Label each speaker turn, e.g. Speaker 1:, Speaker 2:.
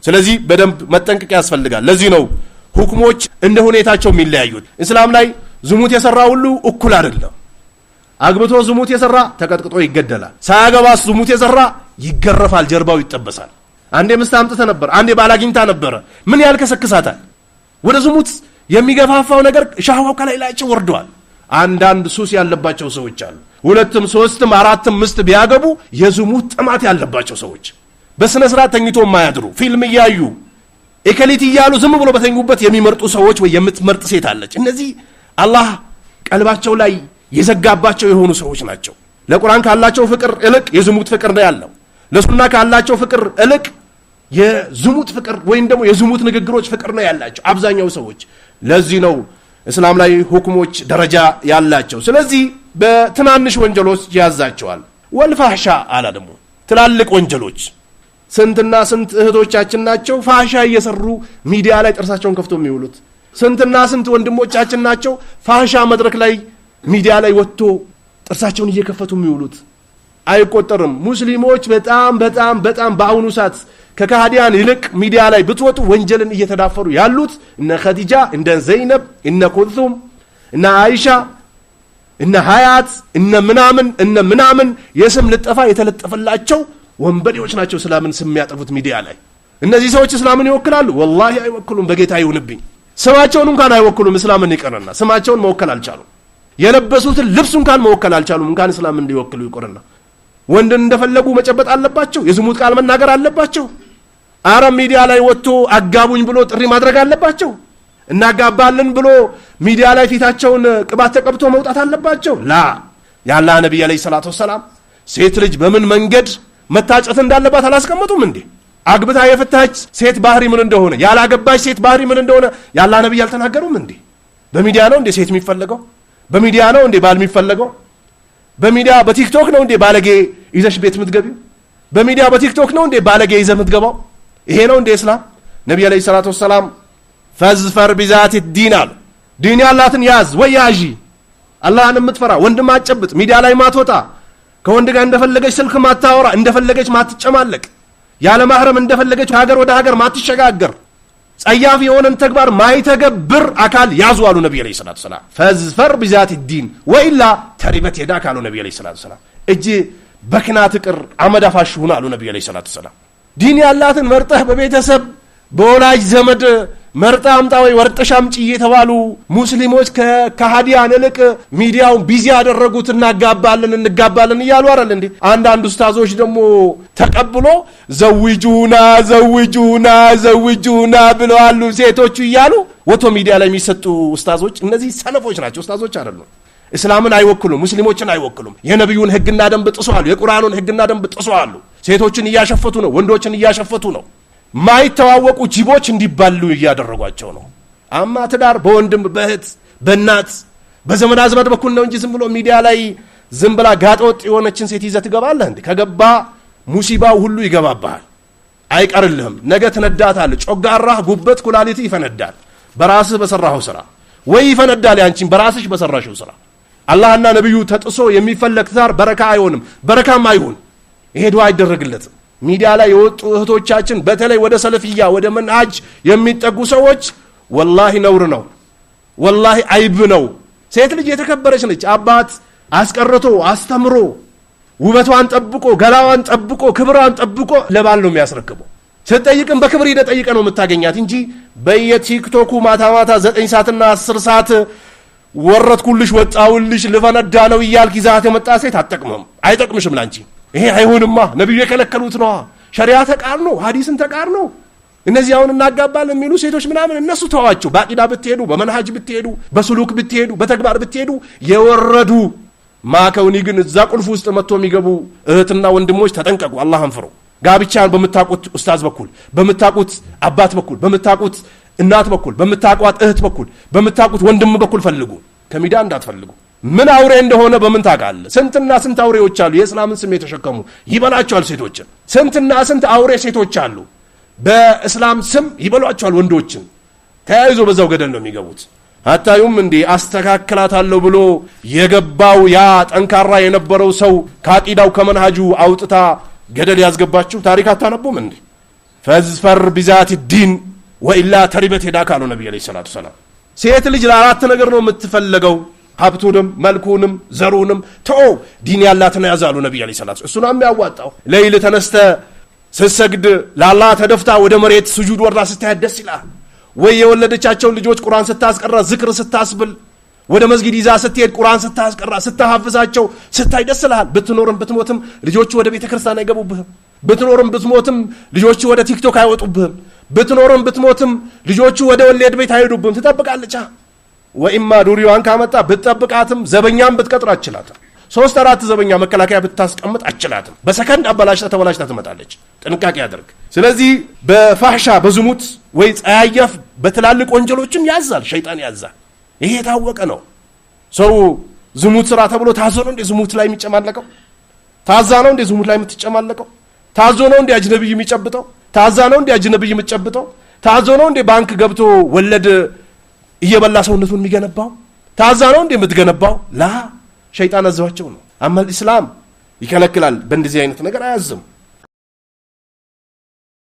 Speaker 1: ስለዚህ በደንብ መጠንቀቅ ያስፈልጋል። ለዚህ ነው ሁክሞች እንደ ሁኔታቸው የሚለያዩት። እስላም ላይ ዝሙት የሰራ ሁሉ እኩል አይደለም። አግብቶ ዝሙት የሰራ ተቀጥቅጦ ይገደላል። ሳያገባ ዝሙት የሰራ ይገረፋል፣ ጀርባው ይጠበሳል። አንዴ ምስት አምጥተ ነበር፣ አንዴ ባላግኝታ ነበር። ምን ያልከሰክሳታል? ወደ ዝሙት የሚገፋፋው ነገር ሻህዋው ከላይ ላይቸው ወርዷል። አንዳንድ ሱስ ያለባቸው ሰዎች አሉ። 2 3 4 ምስት ቢያገቡ የዝሙት ጥማት ያለባቸው ሰዎች በስነ ስርዓት ተኝቶ የማያድሩ ፊልም እያዩ እከሊት እያሉ ዝም ብሎ በተኙበት የሚመርጡ ሰዎች ወይ የምትመርጥ ሴት አለች። እነዚህ አላህ ቀልባቸው ላይ የዘጋባቸው የሆኑ ሰዎች ናቸው። ለቁርአን ካላቸው ፍቅር እልቅ የዝሙት ፍቅር ነው ያለው። ለሱና ካላቸው ፍቅር እልቅ የዝሙት ፍቅር ወይም ደግሞ የዝሙት ንግግሮች ፍቅር ነው ያላቸው አብዛኛው ሰዎች። ለዚህ ነው እስላም ላይ ሁክሞች ደረጃ ያላቸው። ስለዚህ በትናንሽ ወንጀሎች ያዛቸዋል። ወልፋህሻ አላ ደግሞ ትላልቅ ወንጀሎች ስንትና ስንት እህቶቻችን ናቸው ፋህሻ እየሰሩ ሚዲያ ላይ ጥርሳቸውን ከፍቶ የሚውሉት? ስንትና ስንት ወንድሞቻችን ናቸው ፋህሻ መድረክ ላይ ሚዲያ ላይ ወጥቶ ጥርሳቸውን እየከፈቱ የሚውሉት? አይቆጠርም። ሙስሊሞች በጣም በጣም በጣም በአሁኑ ሰዓት ከካህዲያን ይልቅ ሚዲያ ላይ ብትወጡ ወንጀልን እየተዳፈሩ ያሉት እነ ኸዲጃ፣ እነ ዘይነብ፣ እነ ኩልሱም፣ እነ አይሻ፣ እነ ሀያት፣ እነ ምናምን የስም ልጠፋ የተለጠፈላቸው ወንበዴዎች ናቸው እስላምን ስም የሚያጠፉት ሚዲያ ላይ። እነዚህ ሰዎች እስላምን ይወክላሉ? ወላሂ አይወክሉም። በጌታ ይሁንብኝ። ስማቸውን እንኳን አይወክሉም። እስላምን ይቀርና ስማቸውን መወከል አልቻሉም። የለበሱትን ልብስ እንኳን መወከል አልቻሉም። እንኳን እስላምን እንዲወክሉ ይቆርና ወንድን እንደፈለጉ መጨበጥ አለባቸው። የዝሙት ቃል መናገር አለባቸው። አረብ ሚዲያ ላይ ወጥቶ አጋቡኝ ብሎ ጥሪ ማድረግ አለባቸው። እናጋባልን ብሎ ሚዲያ ላይ ፊታቸውን ቅባት ተቀብቶ መውጣት አለባቸው። ላ ያላህ ነብይ አለይሂ ሰላቱ ወሰላም ሴት ልጅ በምን መንገድ መታጨት እንዳለባት አላስቀመጡም እንዴ? አግብታ የፈታች ሴት ባህሪ ምን እንደሆነ፣ ያላገባች ሴት ባህሪ ምን እንደሆነ ያላህ ነብይ አልተናገሩም እንዴ? በሚዲያ ነው እንዴ ሴት የሚፈለገው? በሚዲያ ነው እንዴ ባል የሚፈለገው? በሚዲያ በቲክቶክ ነው እንዴ ባለጌ ይዘሽ ቤት የምትገቢው? በሚዲያ በቲክቶክ ነው እንዴ ባለጌ ይዘህ የምትገባው? ይሄ ነው እንዴ እስላም? ነብዩ አለይሂ ሰላቱ ወሰላም ፈዝፈር ቢዛቲ ዲን አሉ። ዲን ያላትን ያዝ ወይ ያዢ። አላህን የምትፈራ ወንድም አጨብጥ፣ ሚዲያ ላይ ማትወጣ፣ ከወንድ ጋር እንደፈለገች ስልክ ማታወራ፣ እንደፈለገች ማትጨማለቅ፣ ያለ ማህረም እንደፈለገች ሀገር ወደ ሀገር ማትሸጋገር፣ ጸያፍ የሆነን ተግባር ማይተገብር አካል ያዙ አሉ ነብዩ አለይሂ ሰላቱ ወሰላም። ፈዝፈር ቢዛቲ ዲን ወኢላ ተሪበት የዳ ካሉ ነብዩ አለይሂ ሰላቱ ወሰላም። እጅ በክናት ቅር አመዳፋሽ ሁን አሉ ነብዩ አለይሂ ሰላቱ ወሰላም። ዲን ያላትን መርጠህ በቤተሰብ በወላጅ ዘመድ መርጠህ አምጣ ወይ ወርጠሽ አምጪ የተባሉ ሙስሊሞች ከካህዲያን ይልቅ ሚዲያውን ቢዚ ያደረጉት እንጋባለን እያሉ አይደል እንዴ? አንዳንድ ኡስታዞች ደግሞ ተቀብሎ ዘውጁና ብለዋል ሴቶቹ እያሉ ወቶ ሚዲያ ላይ የሚሰጡ ኡስታዞች እነዚህ ሰነፎች ናቸው። ኡስታዞች አይደሉም። እስላምን አይወክሉም፣ ሙስሊሞችን አይወክሉም። የነብዩን ህግና ደንብ ጥሰዋል። የቁርአኑን ህግና ደንብ ጥሰዋል። ሴቶችን እያሸፈቱ ነው፣ ወንዶችን እያሸፈቱ ነው። ማይተዋወቁ ጅቦች እንዲባሉ እያደረጓቸው ነው። አማ ትዳር በወንድም በእህት በእናት በዘመድ አዝማድ በኩል ነው እንጂ ዝም ብሎ ሚዲያ ላይ ዝም ብላ ጋጠወጥ የሆነችን ሴት ይዘህ ትገባለህ እንዴ? ከገባ ሙሲባው ሁሉ ይገባብሃል፣ አይቀርልህም። ነገ ትነዳታለህ። ጮጋራህ፣ ጉበት፣ ኩላሊት ይፈነዳል። በራስህ በሰራኸው ስራ ወይ ይፈነዳል ያንቺን በራስሽ በሰራሽው ስራ። አላህና ነብዩ ተጥሶ የሚፈለግ ትዳር በረካ አይሆንም፣ በረካም አይሆን። ይሄ ዱዓ አይደረግለትም። ሚዲያ ላይ የወጡ እህቶቻችን በተለይ ወደ ሰለፊያ ወደ መንሃጅ የሚጠጉ ሰዎች ወላሂ ነውር ነው፣ ወላሂ አይብ ነው። ሴት ልጅ የተከበረች ነች። አባት አስቀርቶ አስተምሮ ውበቷን ጠብቆ ገላዋን ጠብቆ ክብሯን ጠብቆ ለባል ነው የሚያስረክበው። ስትጠይቅም በክብር ይደጠይቀ ነው የምታገኛት እንጂ በየቲክቶኩ ማታ 9 ሰዓትና 10 ሰዓት ወረድኩልሽ ወጣውልሽ ልፈነዳ ነው እያልክ ይዛት የመጣ ሴት አትጠቅምም፣ አይጠቅምሽም ላንቺ። ይሄ አይሆንማ፣ ነብዩ የከለከሉት ነው። ሸሪዓ ተቃርኖ ሐዲስን ተቃርኖ እነዚህ አሁን እናጋባለን የሚሉ ሴቶች ምናምን እነሱ ተዋቸው። በአቂዳ ብትሄዱ፣ በመንሃጅ ብትሄዱ፣ በስሉክ ብትሄዱ፣ በተግባር ብትሄዱ የወረዱ ማከውኒ ግን እዛ ቁልፍ ውስጥ መጥቶ የሚገቡ እህትና ወንድሞች ተጠንቀቁ፣ አላህን ፍሩ። ጋብቻን በምታቁት ኡስታዝ በኩል፣ በምታቁት አባት በኩል፣ በምታቁት እናት በኩል፣ በምታቋት እህት በኩል፣ በምታቁት ወንድም በኩል ፈልጉ፣ ከሚዲያ እንዳትፈልጉ። ምን አውሬ እንደሆነ በምን ታውቃለህ? ስንትና ስንት አውሬዎች አሉ የእስላምን ስም የተሸከሙ ይበላቸዋል ሴቶችን። ስንትና ስንት አውሬ ሴቶች አሉ በእስላም ስም ይበሏቸዋል ወንዶችን። ተያይዞ በዛው ገደል ነው የሚገቡት። አታዩም እንዴ አስተካክላታለሁ ብሎ የገባው ያ ጠንካራ የነበረው ሰው ከአቂዳው ከመንሃጁ አውጥታ ገደል ያስገባችሁ ታሪክ አታነቡም እንዴ? ፈዝፈር ቢዛት ዲን ወኢላ ተሪበት ሄዳካ ነው ነብዩ አለይሂ ሰላቱ ሰላም። ሴት ልጅ ለአራት ነገር ነው የምትፈልገው፣ ሀብቱንም መልኩንም ዘሩንም ተኦ ዲን ያላት ነው ያዛሉ ነብዩ አለይሂ ሰላቱ። እሱ ነው የሚያዋጣው። ለይል ተነስተ ስትሰግድ ለአላህ ተደፍታ ወደ መሬት ስጁድ ወርዳ ስታያት ደስ ይላል ወይ? የወለደቻቸውን ልጆች ቁርአን ስታስቀራ ዝክር ስታስብል ወደ መስጊድ ይዛ ስትሄድ ቁርአን ስታስቀራ ስታሐፍዛቸው ስታይ ደስ ይላል። ብትኖርም ብትሞትም ልጆቹ ወደ ቤተ ክርስቲያን አይገቡብህም። ብትኖርም ብትሞትም ልጆቹ ወደ ቲክቶክ አይወጡብህም። ብትኖርም ብትሞትም ልጆቹ ወደ ወለድ ቤት አይሄዱብህም። ትጠብቃለች። ወኢማ ዱሪዋን ካመጣ ብትጠብቃትም ዘበኛም ብትቀጥር አችላትም። 3-4 ዘበኛ መከላከያ ብታስቀምጥ አችላትም። በሰከንድ አበላሽታ ተበላሽታ ትመጣለች። ጥንቃቄ አድርግ። ስለዚህ በፋህሻ በዝሙት ወይ ጸያያፍ በትላልቅ ወንጀሎችም ያዛል፣ ሸይጣን ያዛል። ይሄ የታወቀ ነው። ሰው ዝሙት ስራ ተብሎ ታዞ ነው እንደ ዝሙት ላይ የሚጨማለቀው? ታዛ ነው እንደ ዝሙት ላይ የምትጨማለቀው? ታዞ ነው እንደ አጅነብይ የሚጨብጠው? ታዛ ነው እንደ አጅነብይ የምትጨብጠው? ታዞ ነው እንደ ባንክ ገብቶ ወለድ እየበላ ሰውነቱን የሚገነባው? ታዛ ነው እንደ የምትገነባው? ላ ሸይጣን አዘዋቸው ነው። አመል ኢስላም ይከለክላል። በእንደዚህ አይነት ነገር አያዝም።